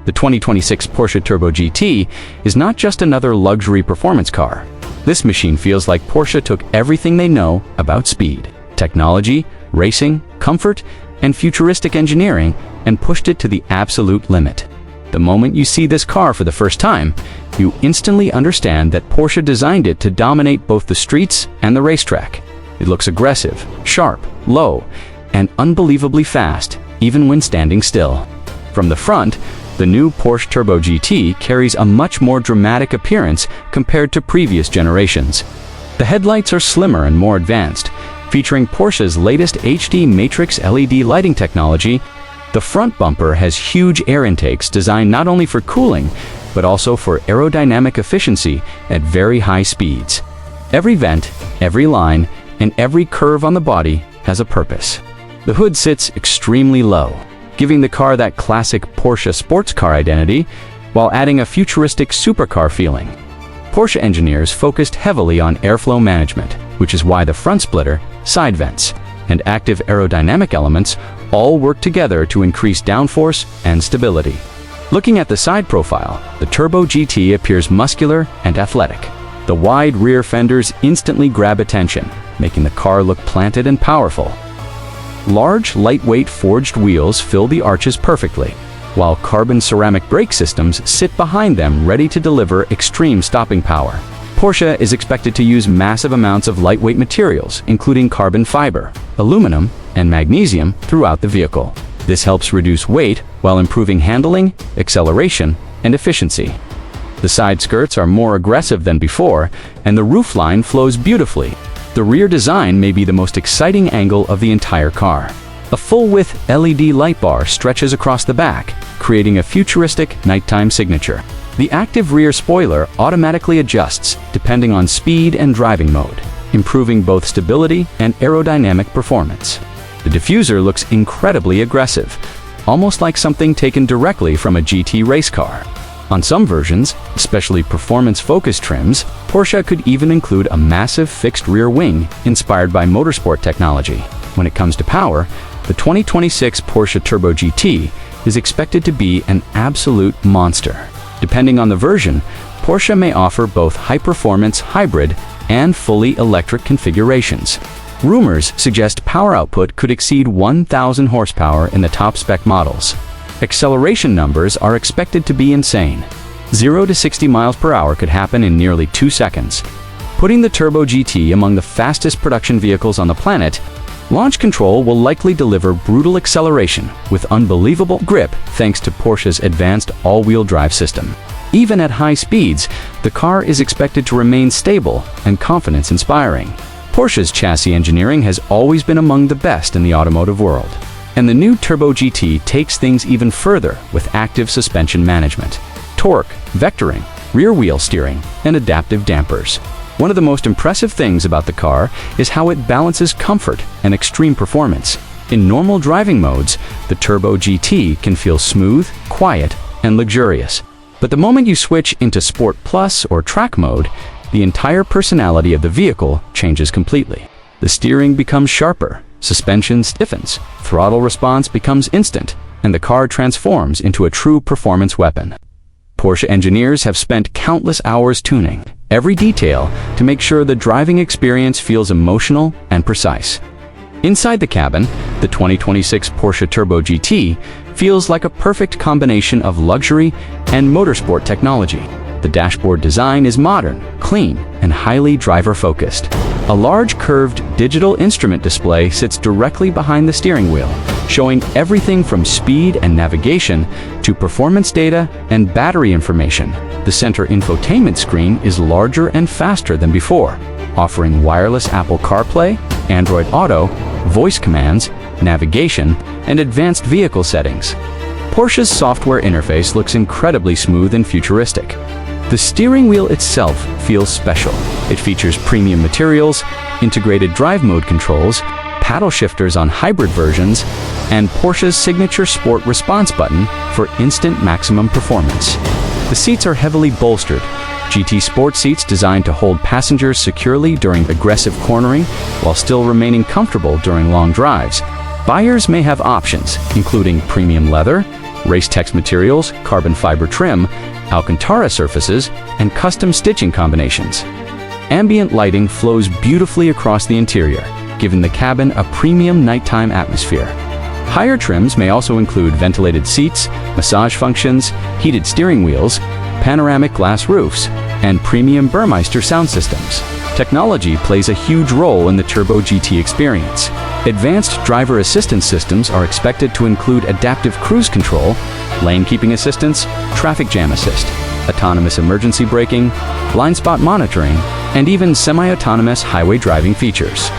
The 2026 Porsche Turbo GT is not just another luxury performance car. This machine feels like Porsche took everything they know about speed, technology, racing, comfort, and futuristic engineering and pushed it to the absolute limit. The moment you see this car for the first time, you instantly understand that Porsche designed it to dominate both the streets and the racetrack. It looks aggressive, sharp, low, and unbelievably fast, even when standing still. From the front, the new Porsche Turbo GT carries a much more dramatic appearance compared to previous generations. The headlights are slimmer and more advanced, featuring Porsche's latest HD Matrix LED lighting technology. The front bumper has huge air intakes designed not only for cooling, but also for aerodynamic efficiency at very high speeds. Every vent, every line, and every curve on the body has a purpose. The hood sits extremely low, giving the car that classic Porsche sports car identity while adding a futuristic supercar feeling. Porsche engineers focused heavily on airflow management, which is why the front splitter, side vents, and active aerodynamic elements all work together to increase downforce and stability. Looking at the side profile, the Turbo GT appears muscular and athletic. The wide rear fenders instantly grab attention, making the car look planted and powerful. Large, lightweight forged wheels fill the arches perfectly, while carbon ceramic brake systems sit behind them ready to deliver extreme stopping power. Porsche is expected to use massive amounts of lightweight materials, including carbon fiber, aluminum, and magnesium throughout the vehicle. This helps reduce weight while improving handling, acceleration, and efficiency. The side skirts are more aggressive than before, and the roofline flows beautifully. The rear design may be the most exciting angle of the entire car. A full-width LED light bar stretches across the back, creating a futuristic nighttime signature. The active rear spoiler automatically adjusts depending on speed and driving mode, improving both stability and aerodynamic performance. The diffuser looks incredibly aggressive, almost like something taken directly from a GT race car. On some versions, especially performance-focused trims, Porsche could even include a massive fixed rear wing inspired by motorsport technology. When it comes to power, the 2026 Porsche Turbo GT is expected to be an absolute monster. Depending on the version, Porsche may offer both high-performance hybrid and fully electric configurations. Rumors suggest power output could exceed 1,000 horsepower in the top-spec models. Acceleration numbers are expected to be insane. 0 to 60 miles per hour could happen in nearly 2 seconds. Putting the Turbo GT among the fastest production vehicles on the planet, launch control will likely deliver brutal acceleration with unbelievable grip thanks to Porsche's advanced all-wheel drive system. Even at high speeds, the car is expected to remain stable and confidence-inspiring. Porsche's chassis engineering has always been among the best in the automotive world. And the new Turbo GT takes things even further with active suspension management, torque, vectoring, rear wheel steering, and adaptive dampers. One of the most impressive things about the car is how it balances comfort and extreme performance. In normal driving modes, the Turbo GT can feel smooth, quiet, and luxurious. But the moment you switch into Sport Plus or Track mode, the entire personality of the vehicle changes completely. The steering becomes sharper, suspension stiffens, throttle response becomes instant, and the car transforms into a true performance weapon. Porsche engineers have spent countless hours tuning every detail to make sure the driving experience feels emotional and precise. Inside the cabin, the 2026 Porsche Turbo GT feels like a perfect combination of luxury and motorsport technology. The dashboard design is modern, clean, and highly driver-focused. A large curved digital instrument display sits directly behind the steering wheel, showing everything from speed and navigation to performance data and battery information. The center infotainment screen is larger and faster than before, offering wireless Apple CarPlay, Android Auto, voice commands, navigation, and advanced vehicle settings. Porsche's software interface looks incredibly smooth and futuristic. The steering wheel itself feels special. It features premium materials, integrated drive mode controls, paddle shifters on hybrid versions, and Porsche's signature Sport Response button for instant maximum performance. The seats are heavily bolstered. GT Sport seats designed to hold passengers securely during aggressive cornering while still remaining comfortable during long drives. Buyers may have options, including premium leather, race-tex materials, carbon fiber trim, Alcantara surfaces, and custom stitching combinations. Ambient lighting flows beautifully across the interior, giving the cabin a premium nighttime atmosphere. Higher trims may also include ventilated seats, massage functions, heated steering wheels, panoramic glass roofs, and premium Burmeister sound systems. Technology plays a huge role in the Turbo GT experience. Advanced driver assistance systems are expected to include adaptive cruise control, lane keeping assistance, traffic jam assist, autonomous emergency braking, blind spot monitoring, and even semi-autonomous highway driving features.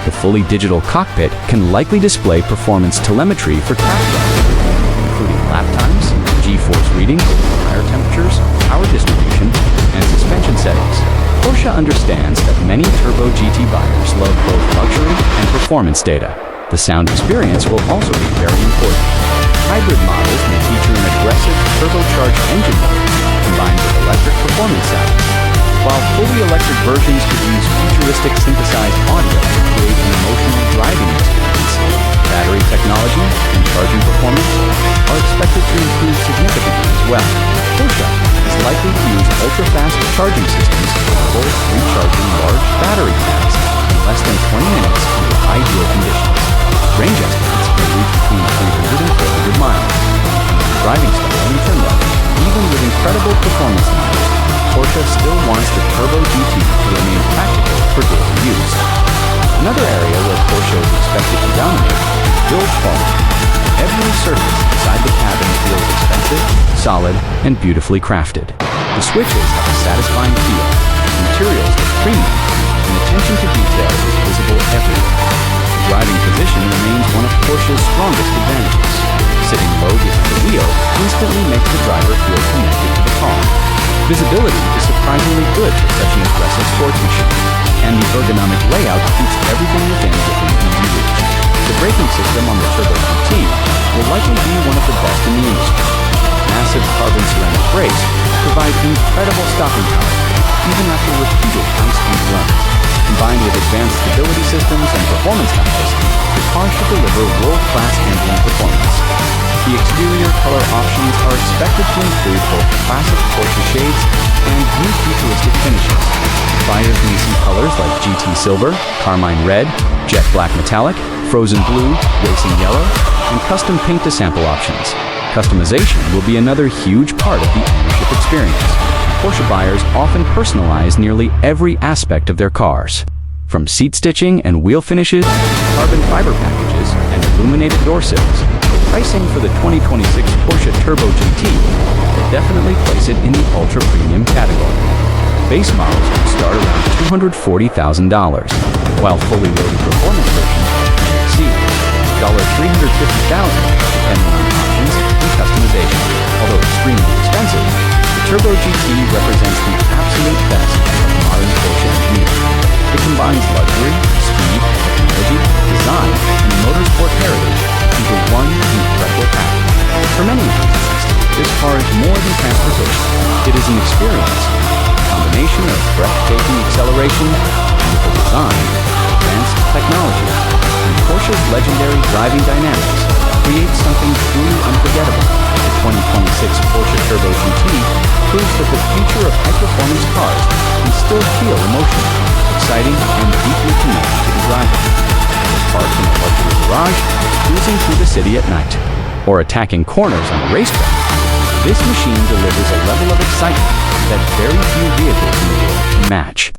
The fully digital cockpit can likely display performance telemetry for task driving, including lap times, G-force readings, tire temperatures, power distribution, and suspension settings. Porsche understands that many Turbo GT buyers love both luxury and performance data. The sound experience will also be very important. Hybrid models may feature an aggressive turbocharged engine mode combined with electric performance sounds, while fully electric versions could use futuristic synthesized audio to create an emotional driving experience. Battery technology and charging performance are expected to improve significantly as well. Porsche is likely to use ultra-fast charging systems capable of recharging large battery packs in less than 20 minutes under ideal conditions. Range estimates may reach between 300 and 400 miles. Driving style and trim level. Even with incredible performance numbers, Porsche still wants the Turbo GT to remain practical for daily use. Another area where Porsche is expected to dominate is build quality. Every surface inside the cabin feels expensive, solid, and beautifully crafted. The switches have a satisfying feel, materials look premium, and attention to detail is visible everywhere. The driving position remains one of Porsche's strongest advantages. Sitting low behind the wheel instantly makes the driver feel connected to the car. Visibility is surprisingly good for such an aggressive sports machine, and the ergonomic layout keeps everything within easy reach. The braking system on the Turbo GT will likely be one of the best in the industry. Massive carbon ceramic brakes provide incredible stopping power, even after repeated high-speed runs. Combined with advanced stability systems and performance dials, the car should deliver world-class handling performance. The exterior color options are expected to include both classic Porsche shades and new futuristic finishes. Buyers may see colors like GT Silver, Carmine Red, Jet Black Metallic, Frozen Blue, Racing Yellow, and custom paint to sample options. Customization will be another huge part of the ownership experience. Porsche buyers often personalize nearly every aspect of their cars. From seat stitching and wheel finishes, carbon fiber packages, and illuminated door sills, pricing for the 2026 Porsche Turbo GT will definitely place it in the ultra-premium category. Base models will start around $240,000, while fully loaded performance versions may exceed $350,000, depending on options and customization. Although extremely expensive, the Turbo GT represents the absolute best of modern Porsche engineering. It combines luxury, speed, technology, design, and motorsport heritage into one incredible package. For many enthusiasts, this car is more than transportation. It is an experience, a combination of breathtaking acceleration, beautiful design, advanced technology, and Porsche's legendary driving dynamics creates something truly unforgettable. The 2026 Porsche Turbo GT proves that the future of high-performance cars can still feel emotional, exciting, and deeply connected to the driver. Parked in a luxury garage, cruising through the city at night, or attacking corners on a racetrack, this machine delivers a level of excitement that very few vehicles in the world can match.